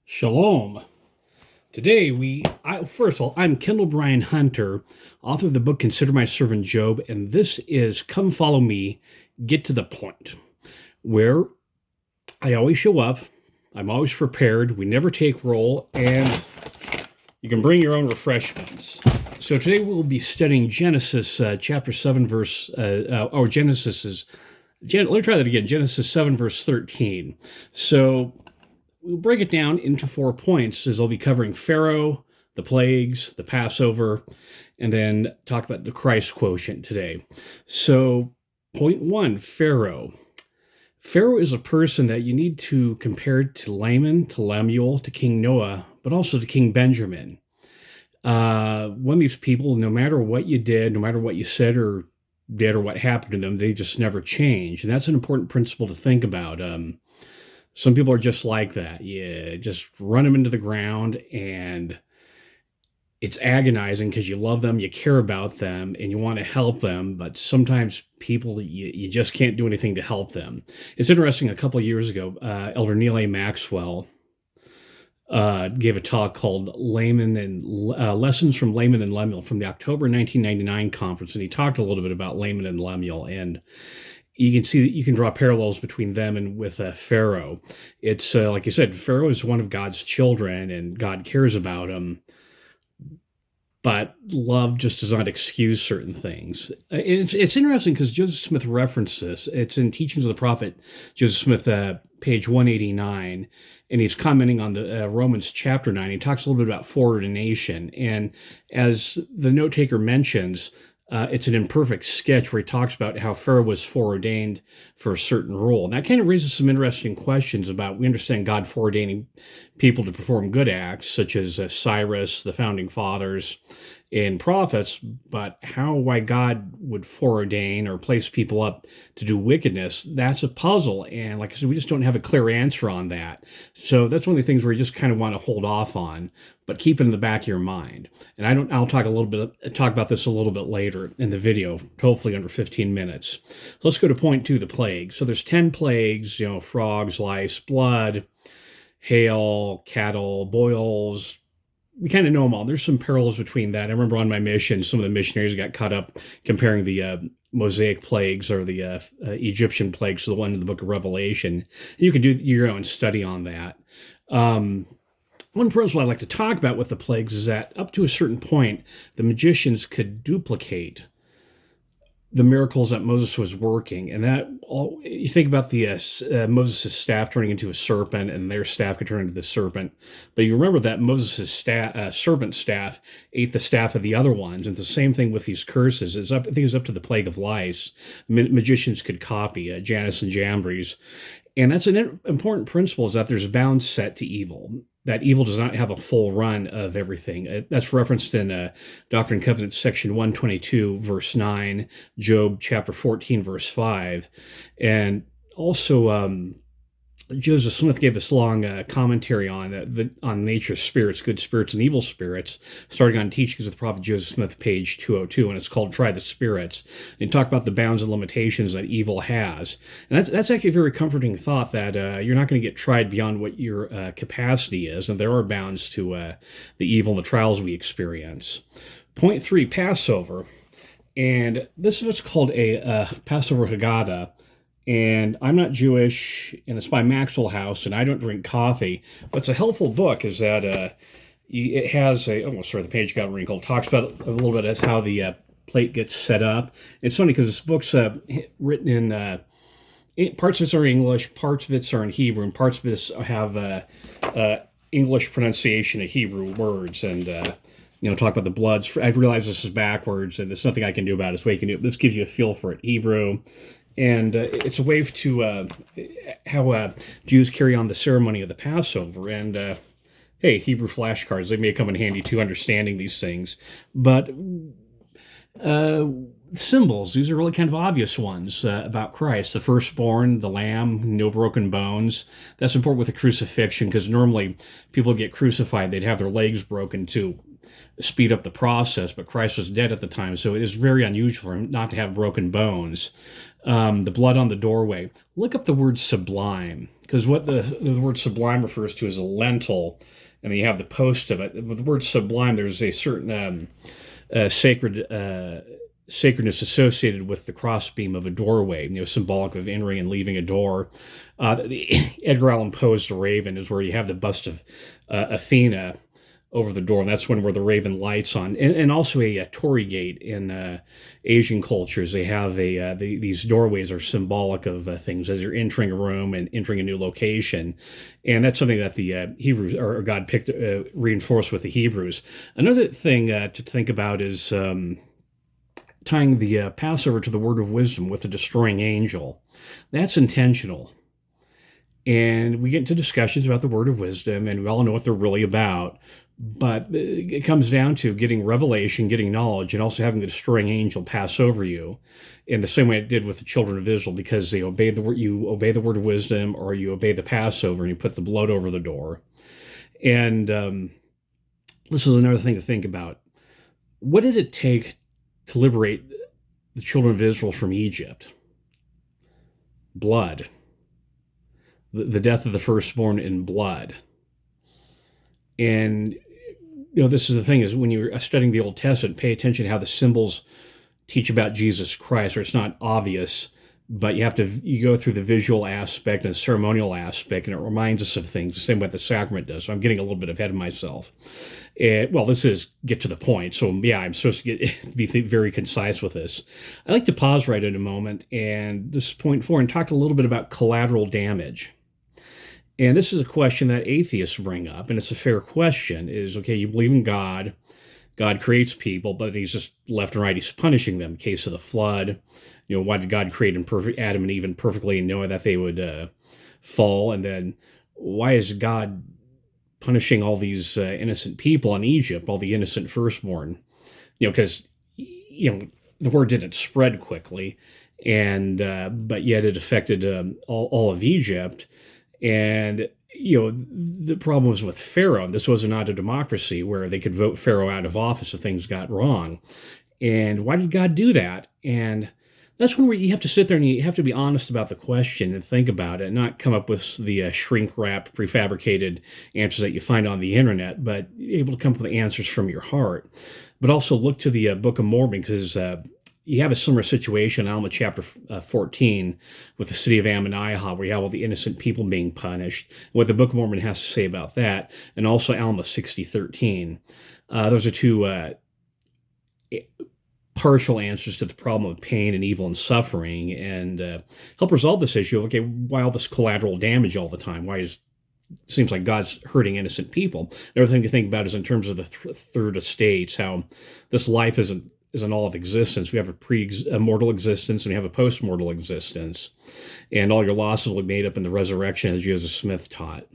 Shalom. Today first of all, I'm Kendall Bryan Hunter, author of the book Consider My Servant Job, and this is Come Follow Me, Get to the Point, where I always show up, I'm always prepared, we never take roll, and you can bring your own refreshments. So today we'll be studying Genesis chapter 7 verse, let me try that again, Genesis 7 verse 13. So we'll break it down into 4 points, as I'll be covering Pharaoh, the plagues, the Passover, and then talk about the Christ quotient today. So, point 1, Pharaoh. Pharaoh is a person that you need to compare to Laman, to Lemuel, to King Noah, but also to King Benjamin. One of these people, no matter what you did, no matter what you said or did or what happened to them, they just never change. And that's an important principle to think about. Some people are just like that. You just run them into the ground, and it's agonizing because you love them, you care about them, and you want to help them. But sometimes people, you just can't do anything to help them. It's interesting, a couple of years ago, Elder Neil A. Maxwell gave a talk called Lessons from Laman and Lemuel from the October 1999 conference, and he talked a little bit about Laman and Lemuel, and you can see that you can draw parallels between them and with Pharaoh. It's like you said, Pharaoh is one of God's children, and God cares about him. But love just does not excuse certain things. It's interesting because Joseph Smith referenced this. It's in Teachings of the Prophet, Joseph Smith, page 189, and he's commenting on the Romans chapter 9. He talks a little bit about foreordination, and as the note taker mentions, it's an imperfect sketch where he talks about how Pharaoh was foreordained for a certain role. And that kind of raises some interesting questions about, we understand God foreordaining people to perform good acts, such as Cyrus, the founding fathers, and prophets, but why God would foreordain or place people up to do wickedness, that's a puzzle. And like I said, we just don't have a clear answer on that. So that's one of the things where you just kind of want to hold off on, but keep it in the back of your mind. And I'll talk about this a little bit later in the video, hopefully under 15 minutes. So let's go to point 2, the plagues. So there's 10 plagues, frogs, lice, blood, hail, cattle, boils. We kind of know them all. There's some parallels between that. I remember on my mission, some of the missionaries got caught up comparing the Mosaic plagues or the Egyptian plagues to the one in the book of Revelation. You can do your own study on that. One principle I'd like to talk about with the plagues is that up to a certain point, the magicians could duplicate the miracles that Moses was working. And that you think about the Moses' staff turning into a serpent, and their staff could turn into the serpent. But you remember that Moses' serpent staff ate the staff of the other ones. And the same thing with these curses. I think it was up to the plague of lice. Magicians could copy Janus and Jambres. And that's an important principle, is that there's bounds set to evil. That evil does not have a full run of everything. That's referenced in Doctrine and Covenants, section 122, verse 9, Job chapter 14, verse 5. And also, Joseph Smith gave this long commentary on nature of spirits, good spirits and evil spirits, starting on Teachings of the Prophet Joseph Smith, page 202, and it's called Try the Spirits. And he talked about the bounds and limitations that evil has. And that's actually a very comforting thought, that you're not going to get tried beyond what your capacity is, and there are bounds to the evil and the trials we experience. Point 3, Passover. And this is what's called a Passover Haggadah. And I'm not Jewish, and it's by Maxwell House, and I don't drink coffee. What's a helpful book is that it has the page got wrinkled. Talks about a little bit as how the plate gets set up. It's funny because this book's written in parts of it are English, parts of it are in Hebrew, and parts of it have English pronunciation of Hebrew words. And talk about the bloods. I realize this is backwards, and there's nothing I can do about it. So this gives you a feel for it. Hebrew. And it's a way to how Jews carry on the ceremony of the Passover. And hey, Hebrew flashcards, they may come in handy too, understanding these things. But symbols, these are really kind of obvious ones about Christ. The firstborn, the lamb, no broken bones. That's important with the crucifixion, because normally people get crucified, they'd have their legs broken to speed up the process, but Christ was dead at the time, so it is very unusual for him not to have broken bones. The blood on the doorway. Look up the word sublime, because what the word sublime refers to is a lentil, and then you have the post of it. With the word sublime, there's a certain sacredness associated with the crossbeam of a doorway, symbolic of entering and leaving a door. Edgar Allan Poe's The Raven is where you have the bust of Athena over the door, and that's where the raven lights on. And also a Torii gate in Asian cultures. They have these doorways are symbolic of things as you're entering a room and entering a new location, and that's something that the Hebrews or God picked reinforced with the Hebrews. Another thing to think about is tying the Passover to the word of wisdom with the destroying angel. That's intentional. And we get into discussions about the word of wisdom, and we all know what they're really about. But it comes down to getting revelation, getting knowledge, and also having the destroying angel pass over you in the same way it did with the children of Israel, because they obey the word, you obey the word of wisdom, or you obey the Passover, and you put the blood over the door. And this is another thing to think about. What did it take to liberate the children of Israel from Egypt? Blood. The death of the firstborn in blood. And this is the thing, is when you're studying the Old Testament, pay attention to how the symbols teach about Jesus Christ, or it's not obvious, but you go through the visual aspect and the ceremonial aspect, and it reminds us of things, the same way the sacrament does. So I'm getting a little bit ahead of myself. This is get to the point. So yeah, I'm supposed to be very concise with this. I'd like to pause right in a moment, and this is point 4, and talk a little bit about collateral damage. And this is a question that atheists bring up, and it's a fair question, is, okay, you believe in God, God creates people, but he's just left and right, he's punishing them. In the case of the flood, why did God create Adam and Eve perfectly and knowing that they would fall? And then why is God punishing all these innocent people in Egypt, all the innocent firstborn? Because, the word didn't spread quickly, and but yet it affected all of Egypt. And, the problem was with Pharaoh. This was not a democracy where they could vote Pharaoh out of office if things got wrong. And why did God do that? And that's when you have to sit there and you have to be honest about the question and think about it, not come up with the shrink-wrapped, prefabricated answers that you find on the internet, but able to come up with answers from your heart. But also look to the Book of Mormon, because you have a similar situation in Alma chapter 14 with the city of Ammonihah, where you have all the innocent people being punished, what the Book of Mormon has to say about that, and also Alma 60:13. Those are two partial answers to the problem of pain and evil and suffering, and help resolve this issue of, okay, why all this collateral damage all the time? Why it seems like God's hurting innocent people? Another thing to think about is in terms of the third estates, how this life isn't all of existence. We have a mortal existence and we have a post-mortal existence. And all your losses will be made up in the resurrection, as Joseph Smith taught.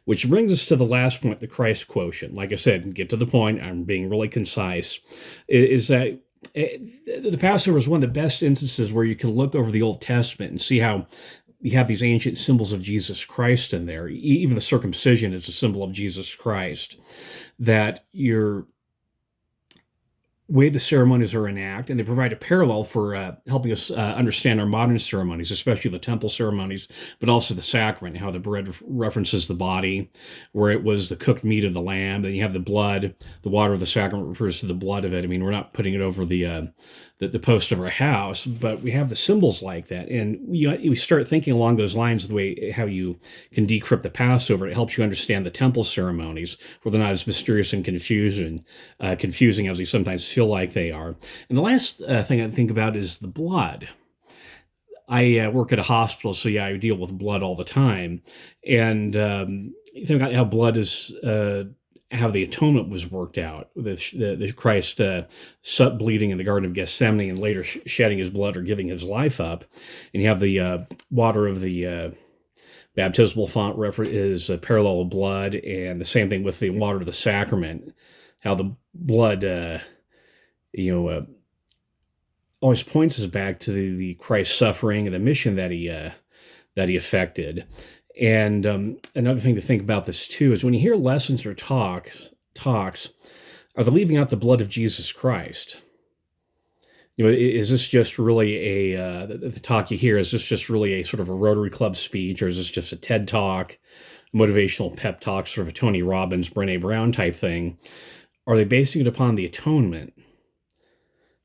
Which brings us to the last point, the Christ quotient. Like I said, get to the point, I'm being really concise, is that the Passover is one of the best instances where you can look over the Old Testament and see how you have these ancient symbols of Jesus Christ in there. Even the circumcision is a symbol of Jesus Christ. That you're way the ceremonies are enacted, and they provide a parallel for helping us understand our modern ceremonies, especially the temple ceremonies, but also the sacrament, how the bread references the body, where it was the cooked meat of the lamb. Then you have the blood, the water of the sacrament refers to the blood of it. I mean, we're not putting it over the post of our house, but we have the symbols like that. And we start thinking along those lines, the way how you can decrypt the Passover. It helps you understand the temple ceremonies, where they're not as mysterious and confusing as we sometimes feel like they are. And the last thing I think about is the blood. I work at a hospital, so yeah, I deal with blood all the time. And you think about how blood is... how the atonement was worked out, the Christ bleeding in the Garden of Gethsemane and later shedding his blood or giving his life up. And you have the water of the baptismal font is a parallel of blood, and the same thing with the water of the sacrament, how the blood, always points us back to the Christ suffering and the mission that he effected. And another thing to think about this too is when you hear lessons or talks, are they leaving out the blood of Jesus Christ? Is this just really the talk you hear, is this just really a sort of a Rotary Club speech, or is this just a TED Talk, motivational pep talk, sort of a Tony Robbins, Brene Brown type thing? Are they basing it upon the atonement?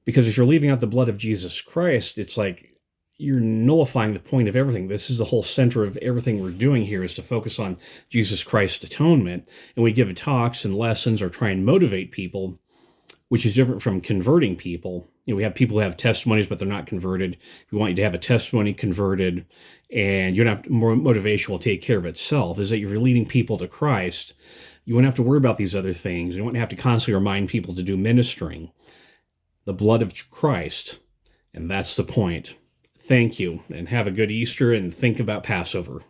Because if you're leaving out the blood of Jesus Christ, it's like you're nullifying the point of everything. This is the whole center of everything we're doing here, is to focus on Jesus Christ's atonement. And we give talks and lessons or try and motivate people, which is different from converting people. We have people who have testimonies, but they're not converted. We want you to have a testimony, converted, and you don't have more motivation will take care of itself. Is that you're leading people to Christ. You won't have to worry about these other things. You won't have to constantly remind people to do ministering. The blood of Christ, and that's the point. Thank you, and have a good Easter, and think about Passover.